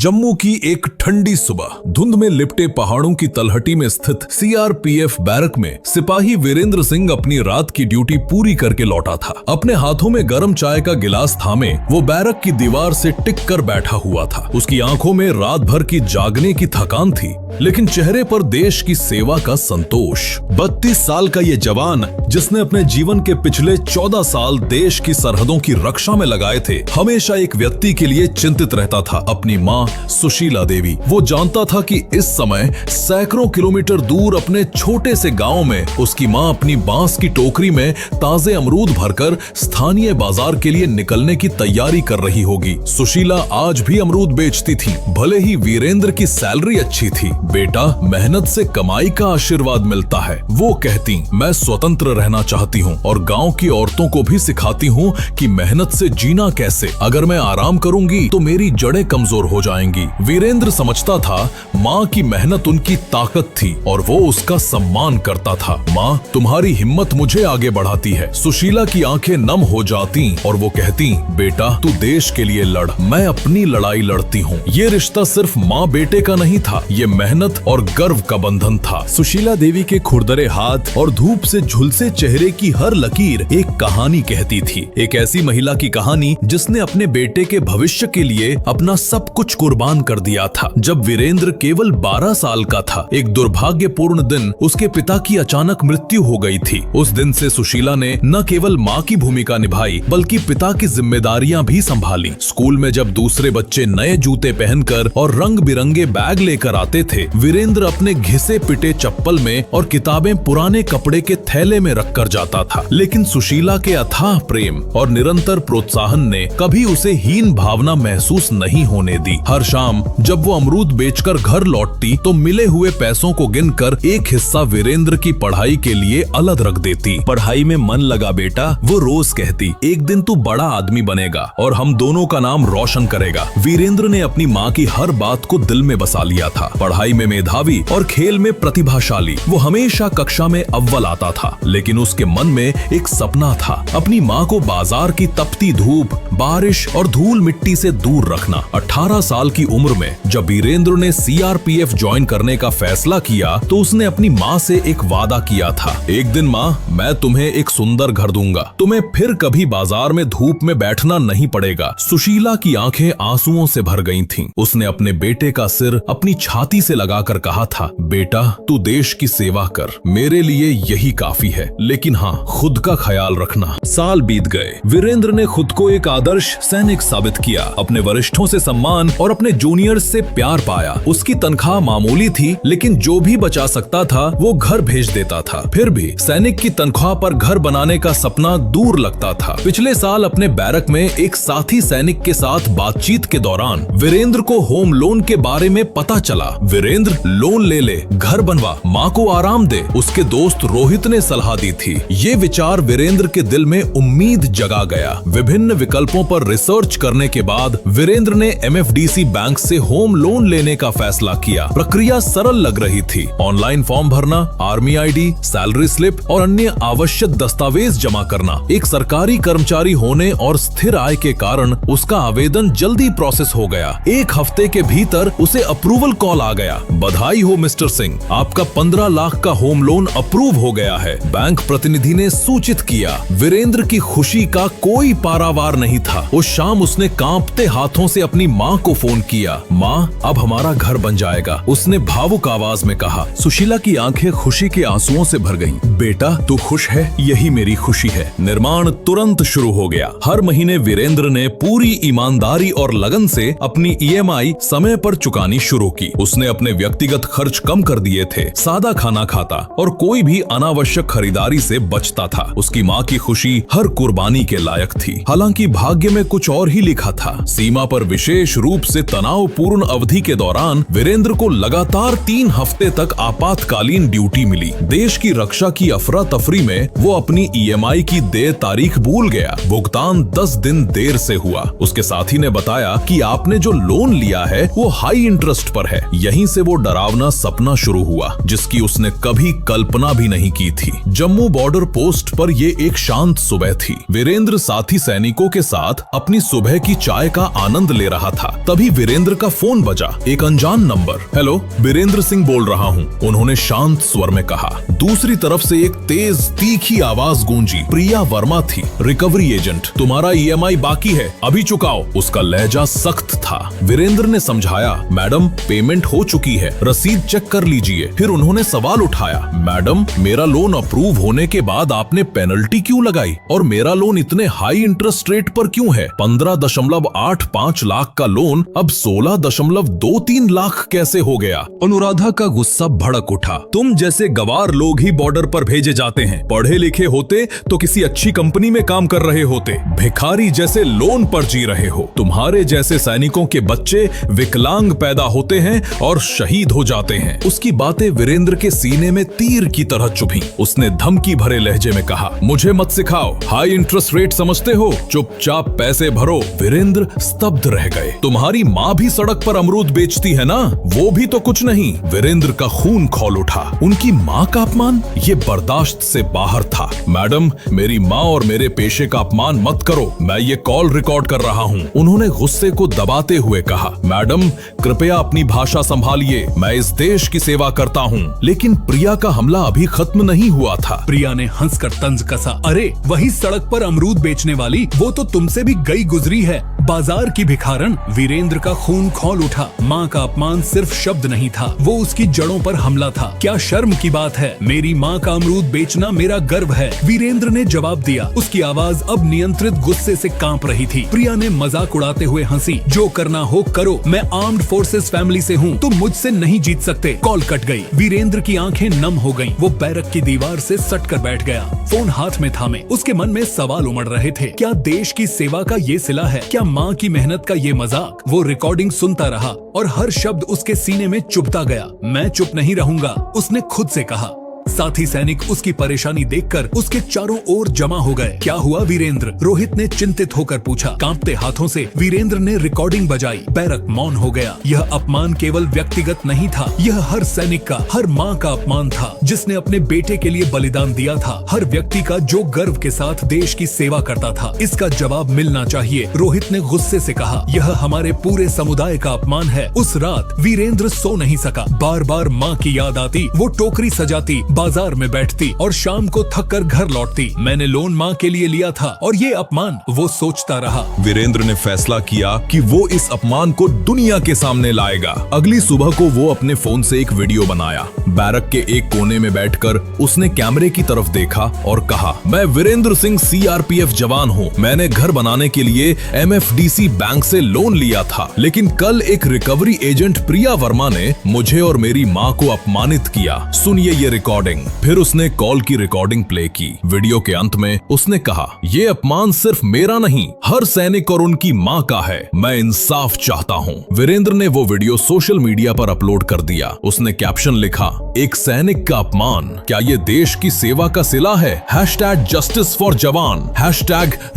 जम्मू की एक ठंडी सुबह धुंध में लिपटे पहाड़ों की तलहटी में स्थित सीआरपीएफ बैरक में सिपाही वीरेंद्र सिंह अपनी रात की ड्यूटी पूरी करके लौटा था। अपने हाथों में गर्म चाय का गिलास थामे वो बैरक की दीवार से टिक कर बैठा हुआ था। उसकी आंखों में रात भर की जागने की थकान थी, लेकिन चेहरे पर देश की सेवा का संतोष। 32 साल का ये जवान, जिसने अपने जीवन के पिछले 14 साल देश की सरहदों की रक्षा में लगाए थे, हमेशा एक व्यक्ति के लिए चिंतित रहता था, अपनी माँ सुशीला देवी। वो जानता था कि इस समय सैकड़ों किलोमीटर दूर अपने छोटे से गांव में उसकी माँ अपनी बांस की टोकरी में ताजे अमरूद भरकर स्थानीय बाजार के लिए निकलने की तैयारी कर रही होगी। सुशीला आज भी अमरूद बेचती थी, भले ही वीरेंद्र की सैलरी अच्छी थी। बेटा, मेहनत से कमाई का आशीर्वाद मिलता है, वो कहती। मैं स्वतंत्र रहना चाहती हूँ और गांव की औरतों को भी सिखाती हूँ कि मेहनत से जीना कैसे। अगर मैं आराम करूंगी तो मेरी जड़ें कमजोर हो जाएंगी। वीरेंद्र समझता था माँ की मेहनत उनकी ताकत थी और वो उसका सम्मान करता था। माँ, तुम्हारी हिम्मत मुझे आगे बढ़ाती है। सुशीला की आंखें नम हो जाती और वो कहती, बेटा, तू देश के लिए लड़, मैं अपनी लड़ाई लड़ती हूँ। ये रिश्ता सिर्फ माँ बेटे का नहीं था, ये मेहनत और गर्व का बंधन था। सुशीला देवी के खुरदरे हाथ और धूप से झुलसे चेहरे की हर लकीर एक कहानी कहती थी। एक ऐसी महिला की कहानी जिसने अपने बेटे के भविष्य के लिए अपना सब कुछ कुर्बान कर दिया था। जब वीरेंद्र केवल 12 साल का था, एक दुर्भाग्यपूर्ण दिन उसके पिता की अचानक मृत्यु हो गई थी। उस दिन से सुशीला ने न केवल माँ की भूमिका निभाई, बल्कि पिता की जिम्मेदारियां भी संभाली। स्कूल में जब दूसरे बच्चे नए जूते पहनकर और रंग बिरंगे बैग लेकर आते थे, वीरेंद्र अपने घिसे पिटे चप्पल में और किताबें पुराने कपड़े के थैले में रखकर जाता था। लेकिन सुशीला के अथाह प्रेम और निरंतर प्रोत्साहन ने कभी उसे हीन भावना महसूस नहीं होने दी। हर शाम जब वो अमरूद बेचकर घर लौटती तो मिले हुए पैसों को गिनकर एक हिस्सा वीरेंद्र की पढ़ाई के लिए अलग रख देती। पढ़ाई में मन लगा बेटा, वो रोज कहती। एक दिन तू बड़ा आदमी बनेगा और हम दोनों का नाम रोशन करेगा। वीरेंद्र ने अपनी माँ की हर बात को दिल में बसा लिया था। पढ़ाई में मेधावी और खेल में प्रतिभाशाली, वो हमेशा कक्षा में अव्वल आता था। लेकिन उसके मन में एक सपना था, अपनी माँ को बाजार की तपती धूप, बारिश और धूल मिट्टी से दूर रखना। 18 साल की उम्र में जब वीरेंद्र ने सीआरपीएफ ज्वाइन करने का फैसला किया तो उसने अपनी माँ से एक वादा किया था, एक दिन माँ, मैं तुम्हें एक सुंदर घर दूंगा, तुम्हें फिर कभी बाजार में धूप में बैठना नहीं पड़ेगा। सुशीला की आंखें आंसुओं से भर गई थीं। उसने अपने बेटे का सिर अपनी छाती से लगाकर कहा था, बेटा, तू देश की सेवा कर, मेरे लिए यही काफी है, लेकिन हाँ, खुद का ख्याल रखना। साल बीत गए। वीरेंद्र ने खुद को एक आदर्श सैनिक साबित किया, अपने वरिष्ठों से सम्मान और अपने जूनियर्स से प्यार पाया। उसकी तनख्वाह मामूली थी, लेकिन जो भी बचा सकता था वो घर भेज देता था। फिर भी सैनिक की तनख्वाह पर घर बनाने का सपना दूर लगता था। पिछले साल अपने बैरक में एक साथी सैनिक के साथ बातचीत के दौरान वीरेंद्र को होम लोन के बारे में पता चला। वीरेंद्र, लोन ले ले, घर बनवा, माँ को आराम दे, उसके दोस्त रोहित ने सलाह दी थी। ये विचार वीरेंद्र के दिल में उम्मीद जगा गया। विभिन्न विकल्पों पर रिसर्च करने के बाद वीरेंद्र ने एमएफडीसी बैंक से होम लोन लेने का फैसला किया। प्रक्रिया सरल लग रही थी, ऑनलाइन फॉर्म भरना, आर्मी आईडी, सैलरी स्लिप और अन्य आवश्यक दस्तावेज जमा करना। एक सरकारी कर्मचारी होने और स्थिर आय के कारण उसका आवेदन जल्दी प्रोसेस हो गया। एक हफ्ते के भीतर उसे अप्रूवल कॉल आ गया। बधाई हो मिस्टर सिंह, आपका 15 लाख का होम लोन अप्रूव हो गया है, बैंक प्रतिनिधि ने सूचित किया। वीरेंद्र की खुशी का कोई पारावार नहीं था। उस शाम उसने कांपते हाथों से अपनी माँ को फोन किया। माँ, अब हमारा घर बन जाएगा, उसने भावुक आवाज में कहा। सुशीला की आंखें खुशी के आंसुओं से भर गईं। बेटा, तू खुश है, यही मेरी खुशी है। निर्माण तुरंत शुरू हो गया। हर महीने वीरेंद्र ने पूरी ईमानदारी और लगन से अपनी ईएमआई समय पर चुकानी शुरू की। उसने अपने व्यक्तिगत खर्च कम कर दिए थे, सादा खाना खाता और कोई भी अनावश्यक खरीदारी से बचता था। उसकी माँ की खुशी हर कुर्बानी के लायक थी। हालांकि भाग्य में कुछ और ही लिखा था। सीमा पर विशेष रूप से तनावपूर्ण अवधि के दौरान वीरेंद्र को लगातार 3 हफ्ते तक आपातकालीन ड्यूटी मिली। देश की रक्षा की अफरा तफरी में वो अपनी ईएमआई की देय तारीख भूल गया। भुगतान 10 दिन देर से हुआ। उसके साथी ने बताया कि आपने जो लोन लिया है वो हाई इंटरेस्ट पर है। यहीं से वो डरावना सपना शुरू हुआ जिसकी उसने कभी कल्पना भी नहीं की थी। जम्मू बॉर्डर पोस्ट पर ये एक शांत सुबह थी। वीरेंद्र साथी सैनिकों के साथ अपनी सुबह की चाय का आनंद ले रहा था। तभी वीरेंद्र का फोन बजा। एक अनजान नंबर। हेलो, वीरेंद्र सिंह बोल रहा हूँ, उन्होंने शांत स्वर में कहा। दूसरी तरफ से एक तेज तीखी आवाज गूंजी। प्रिया वर्मा थी, रिकवरी एजेंट। तुम्हारा EMI बाकी है, अभी चुकाओ। उसका लहजा सख्त था। वीरेंद्र ने समझाया, मैडम पेमेंट हो चुकी है, रसीद चेक कर लीजिए। फिर उन्होंने सवाल उठाया, मैडम मेरा लोन अप्रूव होने के बाद आपने पेनल्टी क्यों लगाई, और मेरा लोन इतने हाई इंटरेस्ट रेट पर क्यों है? 15.85 लाख का लोन अब 16.23 लाख कैसे हो गया? अनुराधा का गुस्सा भड़क उठा। तुम जैसे गवार लोग ही बॉर्डर पर भेजे जाते हैं। पढ़े लिखे होते तो किसी अच्छी कंपनी में काम कर रहे होते। भिखारी जैसे लोन पर जी रहे हो। तुम्हारे जैसे सैनिकों के बच्चे विकलांग पैदा होते हैं और शहीद हो जाते हैं। उसकी बातें वीरेंद्र के सीने में तीर की तरह चुभी। उसने धमकी भरे लहजे में कहा, मुझे मत सिखाओ, हाई इंटरेस्ट रेट समझते हो, चुपचाप पैसे भरो। वीरेंद्र स्तब्ध रह गए। तुम्हारी माँ भी सड़क पर अमरूद बेचती है ना, वो भी तो कुछ नहीं। वीरेंद्र का खून खौल उठा। उनकी माँ का अपमान, ये बर्दाश्त से बाहर था। मैडम मेरी माँ और मेरे पेशे का अपमान मत करो, मैं ये कॉल रिकॉर्ड कर रहा हूँ। उन्होंने गुस्से को दबाते हुए कहा, मैडम कृपया अपनी भाषा संभालिए, मैं इस देश की सेवा करता हूँ। लेकिन प्रिया का हमला अभी खत्म नहीं हुआ था। प्रिया ने हंसकर तंज कसा, अरे वही सड़क पर अमरूद बेचने वाली, वो तो तुमसे भी गई गुजरी है, बाजार की भिखारन। वीरेंद्र का खून खौल उठा। माँ का अपमान सिर्फ शब्द नहीं था, वो उसकी जड़ों पर हमला था। क्या शर्म की बात है, मेरी माँ का अमरूद बेचना मेरा गर्व है, वीरेंद्र ने जवाब दिया। उसकी आवाज अब नियंत्रित गुस्से से कांप रही थी। प्रिया ने मजाक उड़ाते हुए हंसी, जो करना हो करो, मैं आर्म्ड फोर्सेस फैमिली से हूँ, तुम मुझसे नहीं जीत सकते। कॉल कट गई। वीरेंद्र की आंखें नम हो गईं। वो बैरक की दीवार से सट कर बैठ गया, फोन हाथ में थामे। उसके मन में सवाल उमड़ रहे थे, क्या देश की सेवा का ये सिला है, क्या माँ की मेहनत का ये मजाक? वो रिकॉर्डिंग सुनता रहा और हर शब्द उसके सीने में चुभता गया। मैं चुप नहीं रहूंगा, उसने खुद से कहा। साथी सैनिक उसकी परेशानी देखकर उसके चारों ओर जमा हो गए। क्या हुआ वीरेंद्र? रोहित ने चिंतित होकर पूछा। कांपते हाथों से वीरेंद्र ने रिकॉर्डिंग बजाई। बैरक मौन हो गया। यह अपमान केवल व्यक्तिगत नहीं था, यह हर सैनिक का, हर माँ का अपमान था जिसने अपने बेटे के लिए बलिदान दिया था, हर व्यक्ति का जो गर्व के साथ देश की सेवा करता था। इसका जवाब मिलना चाहिए, रोहित ने गुस्से से कहा। यह हमारे पूरे समुदाय का अपमान है। उस रात वीरेंद्र सो नहीं सका। बार बार माँ की याद आती। वो टोकरी सजाती, बाजार में बैठती और शाम को थक कर घर लौटती। मैंने लोन माँ के लिए लिया था और ये अपमान, वो सोचता रहा। वीरेंद्र ने फैसला किया कि वो इस अपमान को दुनिया के सामने लाएगा। अगली सुबह को वो अपने फोन से एक वीडियो बनाया। बैरक के एक कोने में बैठकर उसने कैमरे की तरफ देखा और कहा, मैं वीरेंद्र सिंह CRPF जवान हूँ। मैंने घर बनाने के लिए MFDC बैंक से लोन लिया था, लेकिन कल एक रिकवरी एजेंट प्रिया वर्मा ने मुझे और मेरी माँ को अपमानित किया। सुनिए ये रिकॉर्डिंग। फिर उसने कॉल की रिकॉर्डिंग प्ले की। वीडियो के अंत में उसने कहा, ये अपमान सिर्फ मेरा नहीं, हर सैनिक और उनकी माँ का है। मैं इंसाफ चाहता हूँ। वीरेंद्र ने वो वीडियो सोशल मीडिया पर अपलोड कर दिया। उसने कैप्शन लिखा, एक सैनिक का अपमान, क्या ये देश की सेवा का सिला है? #Justice for जवान,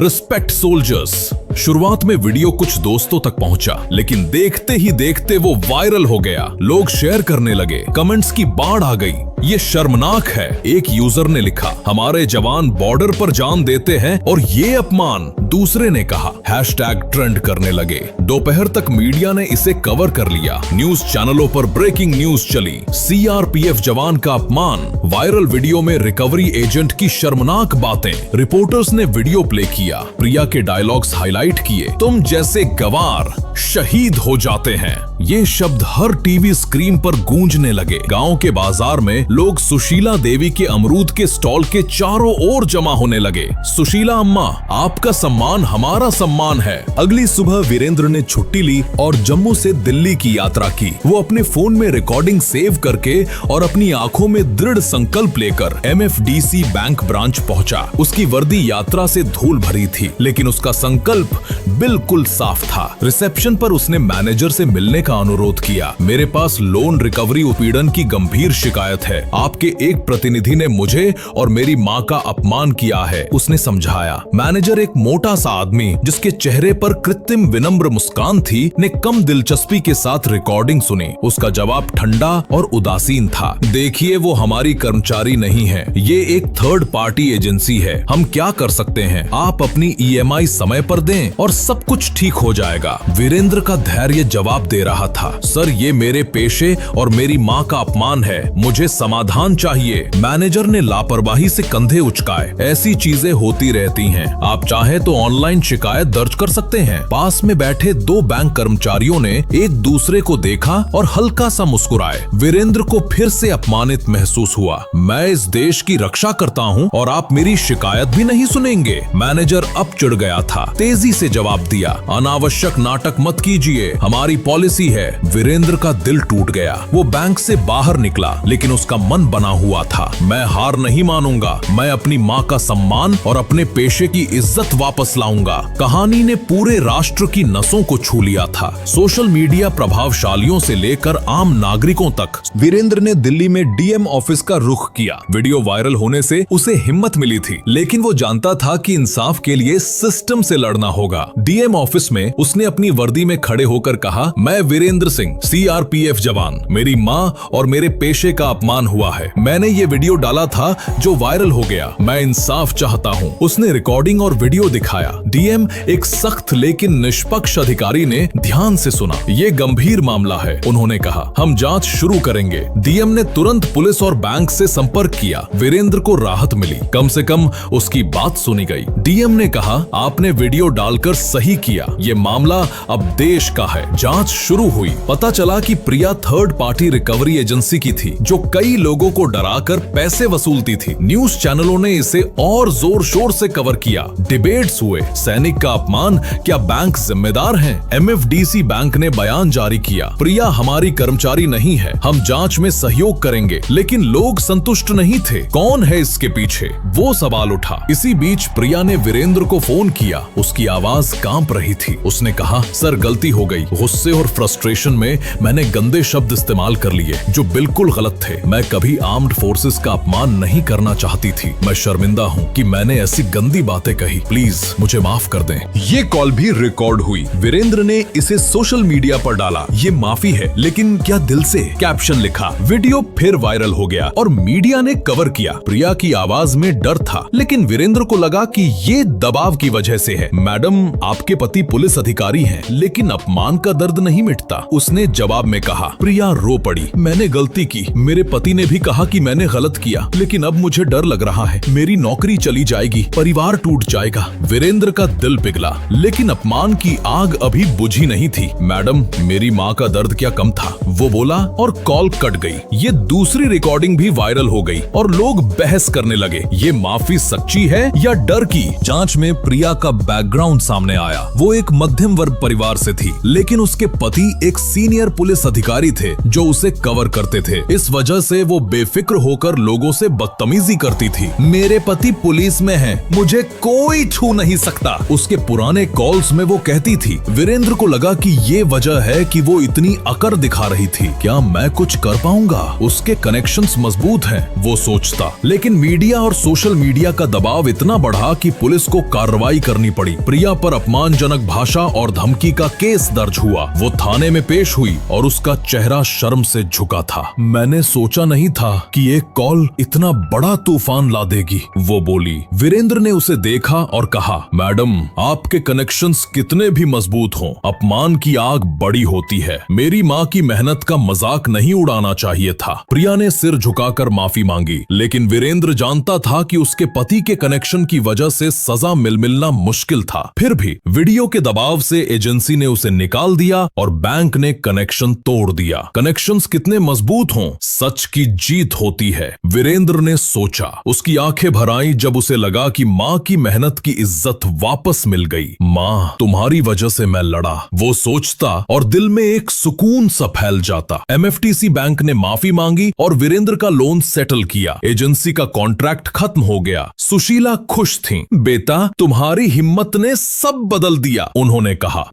#Respect soldiers। शुरुआत में वीडियो कुछ दोस्तों तक पहुंचा, लेकिन देखते ही देखते वो वायरल हो गया। लोग शेयर करने लगे, कमेंट्स की बाढ़ आ गई। ये शर्मनाक है, एक यूजर ने लिखा, हमारे जवान बॉर्डर पर जान देते हैं और ये अपमान। दूसरे ने कहा, #ट्रेंड करने लगे। दोपहर तक मीडिया ने इसे कवर कर लिया। न्यूज चैनलों पर ब्रेकिंग न्यूज चली, CRPF जवान का अपमान। वायरल वीडियो में रिकवरी एजेंट की शर्मनाक बातें। रिपोर्टर्स ने वीडियो प्ले किया, प्रिया के डायलॉग्स हाईलाइट किए। तुम जैसे गवार शहीद हो जाते हैं। ये शब्द हर टीवी स्क्रीन पर गूंजने लगे। गांव के बाजार में लोग सुशीला देवी के अमरूद के स्टॉल के चारों ओर जमा होने लगे। सुशीला अम्मा, आपका सम्मान हमारा सम्मान है। अगली सुबह वीरेंद्र ने छुट्टी ली और जम्मू से दिल्ली की यात्रा की। वो अपने फोन में रिकॉर्डिंग सेव करके और अपनी आंखों में दृढ़ संकल्प लेकर MFDC बैंक ब्रांच पहुंचा। उसकी वर्दी यात्रा से धूल भरी थी, लेकिन उसका संकल्प बिल्कुल साफ था। रिसेप्शन पर उसने मैनेजर से मिलने का अनुरोध किया। मेरे पास लोन रिकवरी उत्पीड़न की गंभीर शिकायत है। आपके एक प्रतिनिधि ने मुझे और मेरी माँ का अपमान किया है, उसने समझाया। मैनेजर, एक मोटा सा आदमी जिसके चेहरे पर कृत्रिम विनम्र मुस्कान थी, ने कम दिलचस्पी के साथ रिकॉर्डिंग सुनी। उसका जवाब ठंडा और उदासीन था। देखिए, वो हमारी कर्मचारी नहीं है, ये एक थर्ड पार्टी एजेंसी है। हम क्या कर सकते हैं? आप अपनी EMI समय पर दें और सब कुछ ठीक हो जाएगा। वीरेंद्र का धैर्य जवाब दे रहा था, सर, ये मेरे पेशे और मेरी माँ का अपमान है, मुझे समाधान चाहिए। मैनेजर ने लापरवाही से कंधे उचकाए। ऐसी चीजें होती रहती हैं, आप चाहे तो ऑनलाइन शिकायत दर्ज कर सकते हैं। पास में बैठे दो बैंक कर्मचारियों ने एक दूसरे को देखा और हल्का सा मुस्कुराए। वीरेंद्र को फिर से अपमानित महसूस हुआ। मैं इस देश की रक्षा करता हूँ और आप मेरी शिकायत भी नहीं सुनेंगे। मैनेजर अब चिढ़ गया था, तेजी से जवाब दिया, अनावश्यक नाटक मत कीजिए, हमारी पॉलिसी है। वीरेंद्र का दिल टूट गया। वो बैंक से बाहर निकला, लेकिन उसका मन बना हुआ था, मैं हार नहीं मानूंगा, मैं अपनी माँ का सम्मान और अपने पेशे की इज्जत वापस लाऊंगा। कहानी ने पूरे राष्ट्र की नसों को छू लिया था। सोशल मीडिया प्रभावशालियों से लेकर आम नागरिकों तक। वीरेंद्र ने दिल्ली में DM ऑफिस का रुख किया। वीडियो वायरल होने से उसे हिम्मत मिली थी, लेकिन वो जानता था कि इंसाफ के लिए सिस्टम से लड़ना होगा। DM ऑफिस में उसने अपनी वर्दी में खड़े होकर कहा, मैं वीरेंद्र सिंह, CRPF जवान, मेरी माँ और मेरे पेशे का अपमान हुआ है। मैंने ये वीडियो डाला था जो वायरल हो गया, मैं इंसाफ चाहता हूँ। उसने रिकॉर्डिंग और वीडियो दिखाया। DM, एक सख्त लेकिन निष्पक्ष अधिकारी, ने ध्यान से सुना। ये गंभीर मामला है, उन्होंने कहा, हम जांच शुरू करेंगे। DM ने तुरंत पुलिस और बैंक से संपर्क किया। वीरेंद्र को राहत मिली, कम से कम उसकी बात सुनी गई। DM ने कहा, आपने वीडियो डालकर सही किया, ये मामला अब देश का है। जांच शुरू हुई। पता चला कि प्रिया थर्ड पार्टी रिकवरी एजेंसी की थी, जो कई लोगों को डराकर पैसे वसूलती थी। न्यूज चैनलों ने इसे और जोर शोर से कवर किया। डिबेट्स हुए, सैनिक का अपमान, क्या बैंक जिम्मेदार हैं? MFDC बैंक ने बयान जारी किया, प्रिया हमारी कर्मचारी नहीं है, हम जांच में सहयोग करेंगे। लेकिन लोग संतुष्ट नहीं थे। कौन है इसके पीछे? वो सवाल उठा। इसी बीच प्रिया ने वीरेंद्र को फोन किया। उसकी आवाज कांप रही थी। उसने कहा, सर, गलती हो गई। गुस्से और फ्रस्ट्रेशन में मैंने गंदे शब्द इस्तेमाल कर लिए जो बिल्कुल गलत थे। मैं कभी आर्म्ड फोर्सेस का अपमान नहीं करना चाहती थी। मैं शर्मिंदा हूँ कि मैंने ऐसी गंदी बातें कही। प्लीज मुझे माफ कर दें। ये कॉल भी रिकॉर्ड हुई। वीरेंद्र ने इसे सोशल मीडिया पर डाला। ये माफी है, लेकिन क्या दिल से? कैप्शन लिखा। वीडियो फिर वायरल हो गया और मीडिया ने कवर किया। प्रिया की आवाज में डर था, लेकिन वीरेंद्र को लगा कि ये दबाव की वजह से है। मैडम, आपके पति पुलिस अधिकारी हैं, लेकिन अपमान का दर्द नहीं मिटता। उसने जवाब में कहा। प्रिया रो पड़ी, मैंने गलती की। मेरे पति ने भी कहा कि मैंने गलत किया, लेकिन अब मुझे डर लग रहा है। मेरी नौकरी चली जाएगी, परिवार टूट जाएगा। वीरेंद्र का दिल पिघला, लेकिन अपमान की आग अभी बुझी नहीं थी। मैडम, मेरी माँ का दर्द क्या कम था? वो बोला और कॉल कट गई। ये दूसरी रिकॉर्डिंग भी वायरल हो गई और लोग बहस करने लगे, ये माफी सच्ची है या डर की? जांच में प्रिया का बैकग्राउंड सामने आया। वो एक मध्यम वर्ग परिवार से थी, लेकिन उसके पति एक सीनियर पुलिस अधिकारी थे जो उसे कवर करते थे। इस वजह से वो बेफिक्र होकर लोगों से बदतमीजी करती थी। मेरे पति पुलिस में हैं, मुझे कोई छू नहीं सकता, उसके पुराने कॉल्स में वो कहती थी। वीरेंद्र को लगा कि ये वजह है कि वो इतनी अकड़ दिखा रही थी। क्या मैं कुछ कर पाऊंगा? उसके कनेक्शंस मजबूत हैं, वो सोचता। लेकिन मीडिया और सोशल मीडिया का दबाव इतना बढ़ा कि पुलिस को कार्रवाई करनी पड़ी। प्रिया पर अपमानजनक भाषा और धमकी का केस दर्ज हुआ। वो थाने में पेश हुई और उसका चेहरा शर्म से झुका था। मैंने सोचा नहीं था कि एक कॉल इतना बड़ा तूफान ला देगी, वो बोली। वीरेंद्र ने उसे देखा और कहा, मैडम, आपके कनेक्शंस कितने भी मजबूत हों, अपमान की आग बड़ी होती है। मेरी माँ की मेहनत का मजाक नहीं उड़ाना चाहिए था। प्रिया ने सिर झुकाकर माफी मांगी, लेकिन वीरेंद्र जानता था कि उसके पति के कनेक्शन की वजह से सजा मिलना मुश्किल था। फिर भी वीडियो के दबाव से एजेंसी ने उसे निकाल दिया और बैंक ने कनेक्शन तोड़ दिया। कनेक्शंस कितने मजबूत हों, सच की जीत होती है, वीरेंद्र ने सोचा। उसकी आंखें भर आईं जब उसे लगा कि माँ की मेहनत की इज्जत वापस मिल गई। माँ, तुम्हारी वजह से मैं लड़ा, वो सोचता और दिल में एक सुकून सा फैल जाता। MFTC बैंक ने माफी मांगी और वीरेंद्र का लोन सेटल किया। एजेंसी का कॉन्ट्रैक्ट खत्म हो गया। सुशीला खुश थी। बेटा, तुम्हारी हिम्मत ने सब बदल दिया, उन्होंने कहा।